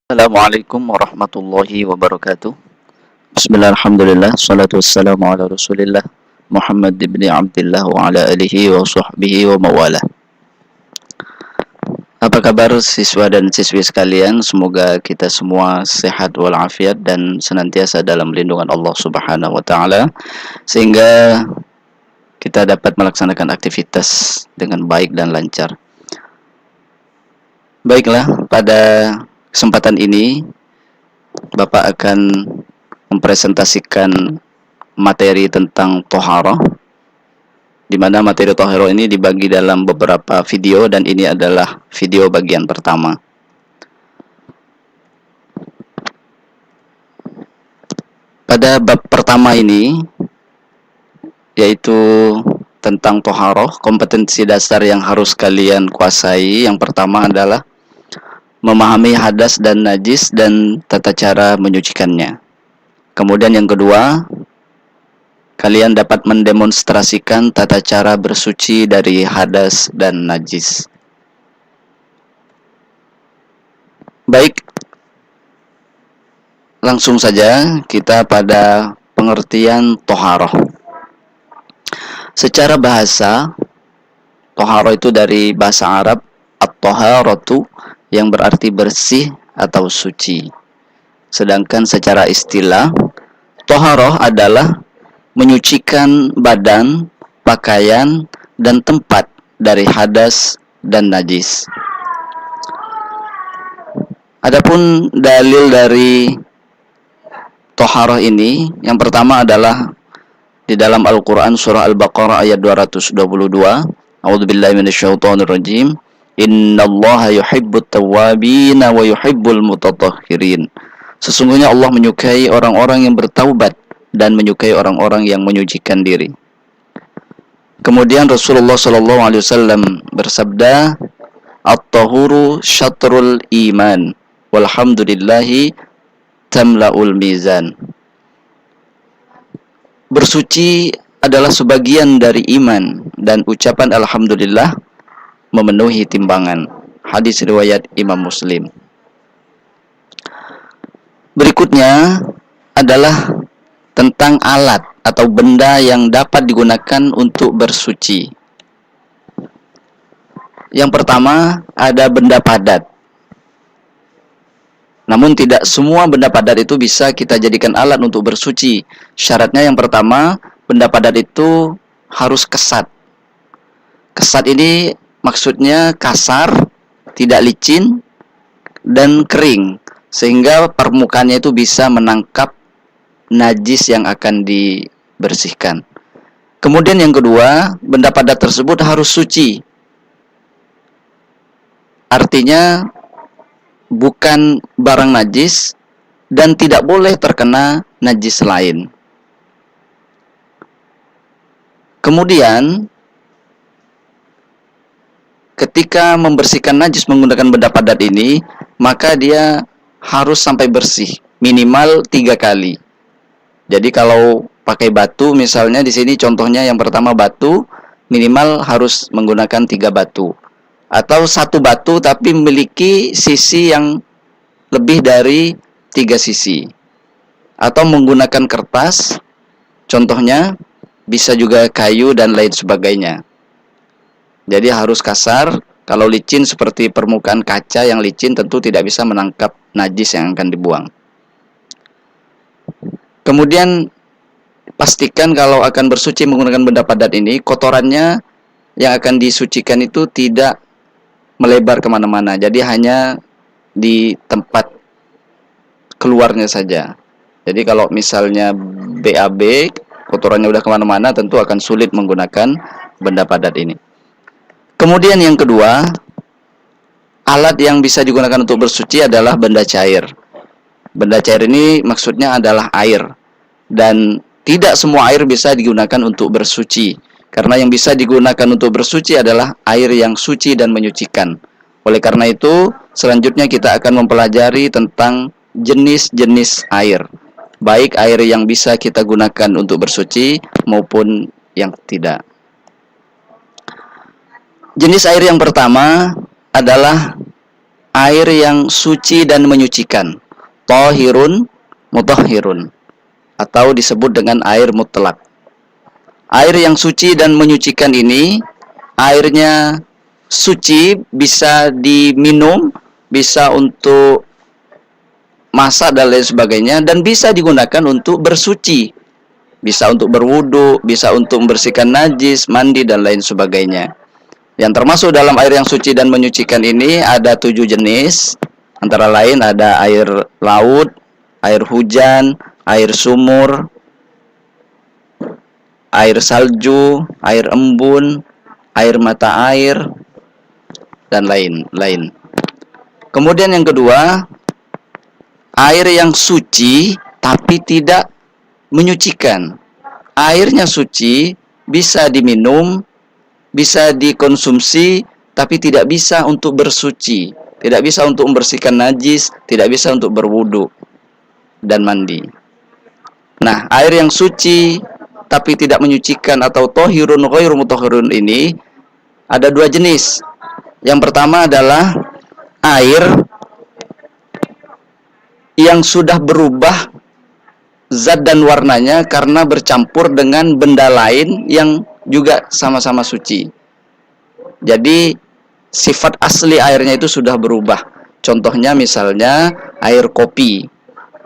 Assalamualaikum warahmatullahi wabarakatuh. Bismillah, alhamdulillah, salatu wassalamu ala rasulillah Muhammad ibn Abdullah wa ala alihi wa sahbihi wa mawalah. Apa kabar siswa dan siswi sekalian? Semoga kita semua sehat walafiat dan senantiasa dalam lindungan Allah Subhanahu wa taala sehingga kita dapat melaksanakan aktivitas dengan baik dan lancar. Baiklah, pada kesempatan ini Bapak akan mempresentasikan materi tentang toharoh, di mana materi toharoh ini dibagi dalam beberapa video dan ini adalah video bagian pertama. Pada bab pertama ini, yaitu tentang toharoh, kompetensi dasar yang harus kalian kuasai. Yang pertama adalah memahami hadas dan najis dan tata cara menyucikannya. Kemudian yang kedua, kalian dapat mendemonstrasikan tata cara bersuci dari hadas dan najis. Baik, langsung saja kita pada pengertian toharoh. Secara bahasa, toharoh itu dari bahasa Arab at-toharatu, yang berarti bersih atau suci. Sedangkan secara istilah, toharoh adalah menyucikan badan, pakaian, dan tempat dari hadas dan najis. Adapun dalil dari toharoh ini, yang pertama adalah di dalam Al-Quran surah Al-Baqarah ayat 222. A'udzubillahi minasyaitonirrajim. Innallaha yuhibbut tawwabina wa yuhibbul mutatahhirin. Sesungguhnya Allah menyukai orang-orang yang bertaubat dan menyukai orang-orang yang menyucikan diri. Kemudian Rasulullah SAW bersabda, "At-tahuru syatrul iman, walhamdulillahi tamla'ul mizan." Bersuci adalah sebagian dari iman dan ucapan alhamdulillah memenuhi timbangan. Hadis riwayat Imam Muslim. Berikutnya adalah tentang alat atau benda yang dapat digunakan untuk bersuci. Yang pertama, ada benda padat. Namun tidak semua benda padat itu bisa kita jadikan alat untuk bersuci. Syaratnya yang pertama, benda padat itu harus kesat. Kesat ini maksudnya kasar, tidak licin, dan kering, sehingga permukaannya itu bisa menangkap najis yang akan dibersihkan. Kemudian yang kedua, benda padat tersebut harus suci. Artinya bukan barang najis dan tidak boleh terkena najis lain. Kemudian ketika membersihkan najis menggunakan benda padat ini, maka dia harus sampai bersih, minimal 3 kali. Jadi kalau pakai batu, misalnya di sini contohnya yang pertama batu, minimal harus menggunakan 3 batu. Atau 1 batu tapi memiliki sisi yang lebih dari 3 sisi. Atau menggunakan kertas, contohnya bisa juga kayu dan lain sebagainya. Jadi harus kasar. Kalau licin seperti permukaan kaca yang licin tentu tidak bisa menangkap najis yang akan dibuang. Kemudian pastikan kalau akan bersuci menggunakan benda padat ini, kotorannya yang akan disucikan itu tidak melebar kemana-mana. Jadi hanya di tempat keluarnya saja. Jadi kalau misalnya BAB, kotorannya udah kemana-mana, tentu akan sulit menggunakan benda padat ini. Kemudian yang kedua, alat yang bisa digunakan untuk bersuci adalah benda cair. Benda cair ini maksudnya adalah air. Dan tidak semua air bisa digunakan untuk bersuci. Karena yang bisa digunakan untuk bersuci adalah air yang suci dan menyucikan. Oleh karena itu, selanjutnya kita akan mempelajari tentang jenis-jenis air. Baik air yang bisa kita gunakan untuk bersuci maupun yang tidak. Jenis air yang pertama adalah air yang suci dan menyucikan. Thahirun, mutahhirun, atau disebut dengan air mutlak. Air yang suci dan menyucikan ini, airnya suci, bisa diminum, bisa untuk masak dan lain sebagainya, dan bisa digunakan untuk bersuci, bisa untuk berwudu, bisa untuk membersihkan najis, mandi dan lain sebagainya. Yang termasuk dalam air yang suci dan menyucikan ini ada 7 jenis, antara lain ada air laut, air hujan, air sumur, air salju, air embun, air mata air, dan lain-lain. Kemudian yang kedua, air yang suci tapi tidak menyucikan. Airnya suci, bisa diminum, bisa dikonsumsi, tapi tidak bisa untuk bersuci, tidak bisa untuk membersihkan najis, tidak bisa untuk berwudu dan mandi. Nah, air yang suci tapi tidak menyucikan atau thahirun ghairu mutahhirun ini ada 2 jenis. Yang pertama adalah air yang sudah berubah zat dan warnanya karena bercampur dengan benda lain yang juga sama-sama suci. Jadi sifat asli airnya itu sudah berubah. Contohnya misalnya air kopi.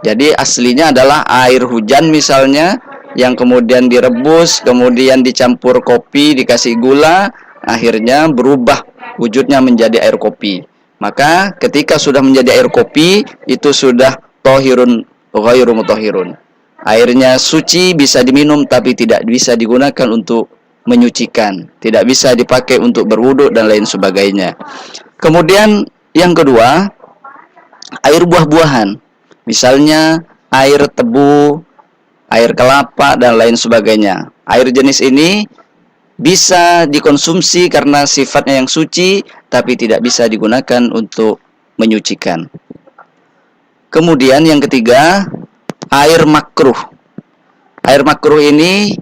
Jadi aslinya adalah air hujan misalnya, yang kemudian direbus, kemudian dicampur kopi, dikasih gula, akhirnya berubah wujudnya menjadi air kopi. Maka ketika sudah menjadi air kopi, itu sudah thahirun ghairu mutahhirun. Airnya suci, bisa diminum, tapi tidak bisa digunakan untuk menyucikan, tidak bisa dipakai untuk berwudu dan lain sebagainya. Kemudian yang kedua, air buah-buahan, misalnya air tebu, air kelapa dan lain sebagainya. Air jenis ini bisa dikonsumsi karena sifatnya yang suci, tapi tidak bisa digunakan untuk menyucikan. Kemudian yang ketiga, air makruh. Air makruh ini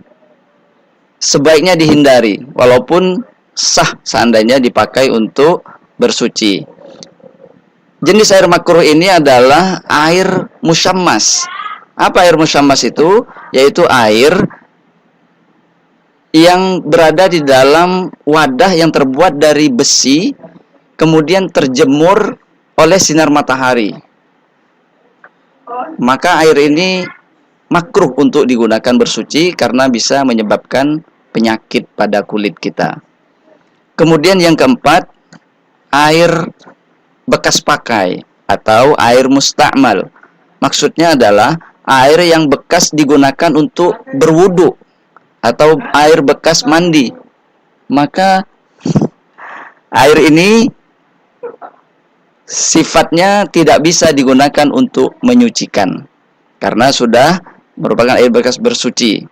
sebaiknya dihindari, walaupun sah seandainya dipakai untuk bersuci. Jenis air makruh ini adalah air musyammas. Apa air musyammas itu? Yaitu air yang berada di dalam wadah yang terbuat dari besi, kemudian terjemur oleh sinar matahari. Maka air ini makruh untuk digunakan bersuci karena bisa menyebabkan penyakit pada kulit kita. Kemudian yang keempat, air bekas pakai atau air musta'mal. Maksudnya adalah air yang bekas digunakan untuk berwudu atau air bekas mandi. Maka air ini sifatnya tidak bisa digunakan untuk menyucikan karena sudah merupakan air bekas bersuci.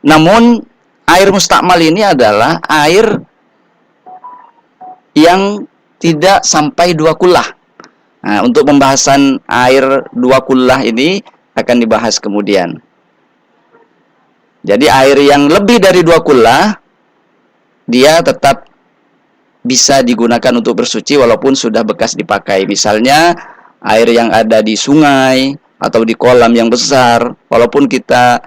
Namun air musta'mal ini adalah air yang tidak sampai 2 kullah. Nah, untuk pembahasan air 2 kullah ini akan dibahas kemudian. Jadi air yang lebih dari 2 kullah, dia tetap bisa digunakan untuk bersuci walaupun sudah bekas dipakai. Misalnya air yang ada di sungai atau di kolam yang besar, walaupun kita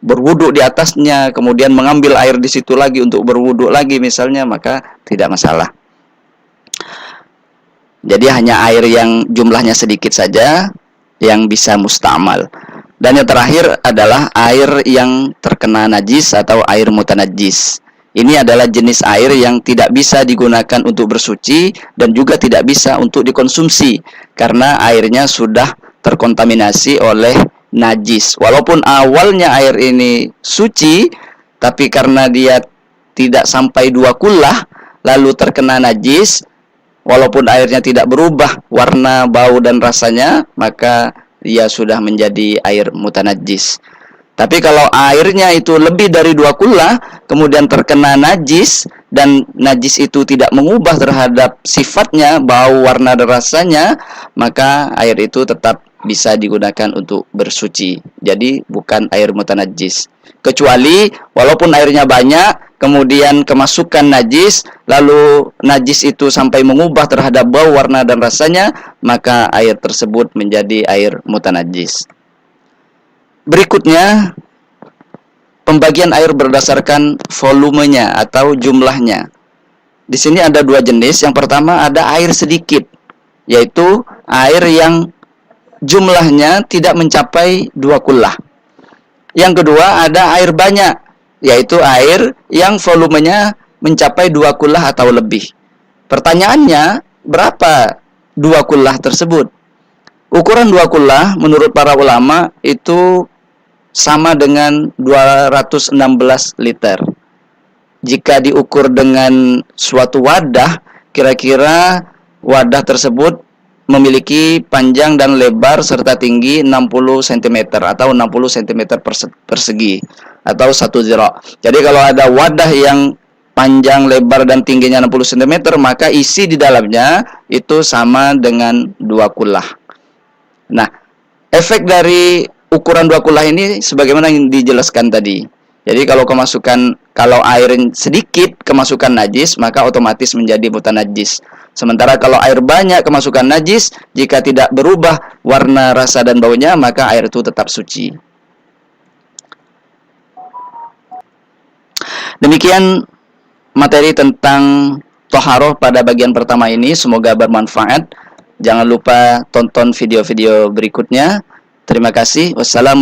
berwudu di atasnya, kemudian mengambil air di situ lagi untuk berwudu lagi misalnya, maka tidak masalah. Jadi hanya air yang jumlahnya sedikit saja yang bisa musta'mal. Dan yang terakhir adalah air yang terkena najis atau air mutanajjis. Ini adalah jenis air yang tidak bisa digunakan untuk bersuci dan juga tidak bisa untuk dikonsumsi karena airnya sudah terkontaminasi oleh najis. Walaupun awalnya air ini suci, tapi karena dia tidak sampai 2 kullah lalu terkena najis, walaupun airnya tidak berubah warna, bau dan rasanya, maka dia sudah menjadi air mutanajjis. Tapi kalau airnya itu lebih dari 2 kullah, kemudian terkena najis, dan najis itu tidak mengubah terhadap sifatnya, bau, warna, dan rasanya, maka air itu tetap bisa digunakan untuk bersuci. Jadi bukan air mutanajjis. Kecuali walaupun airnya banyak, kemudian kemasukan najis, lalu najis itu sampai mengubah terhadap bau, warna, dan rasanya, maka air tersebut menjadi air mutanajis. Berikutnya, pembagian air berdasarkan volumenya atau jumlahnya. Di sini ada dua jenis. Yang pertama ada air sedikit, yaitu air yang jumlahnya tidak mencapai 2 kullah. Yang kedua ada air banyak, yaitu air yang volumenya mencapai 2 kullah atau lebih. Pertanyaannya, berapa 2 kullah tersebut? Ukuran 2 kullah menurut para ulama itu sama dengan 216 liter. Jika diukur dengan suatu wadah, kira-kira wadah tersebut memiliki panjang dan lebar serta tinggi 60 cm atau 60 cm persegi atau 1 zira. Jadi kalau ada wadah yang panjang, lebar, dan tingginya 60 cm, maka isi di dalamnya itu sama dengan 2 kullah. Nah, efek dari ukuran 2 kullah ini sebagaimana yang dijelaskan tadi. Jadi kalau air sedikit kemasukan najis, maka otomatis menjadi mutanajis. Sementara kalau air banyak kemasukan najis, jika tidak berubah warna, rasa, dan baunya, maka air itu tetap suci. Demikian materi tentang toharoh pada bagian pertama ini. Semoga bermanfaat. Jangan lupa tonton video-video berikutnya. Terima kasih. Wassalamualaikum.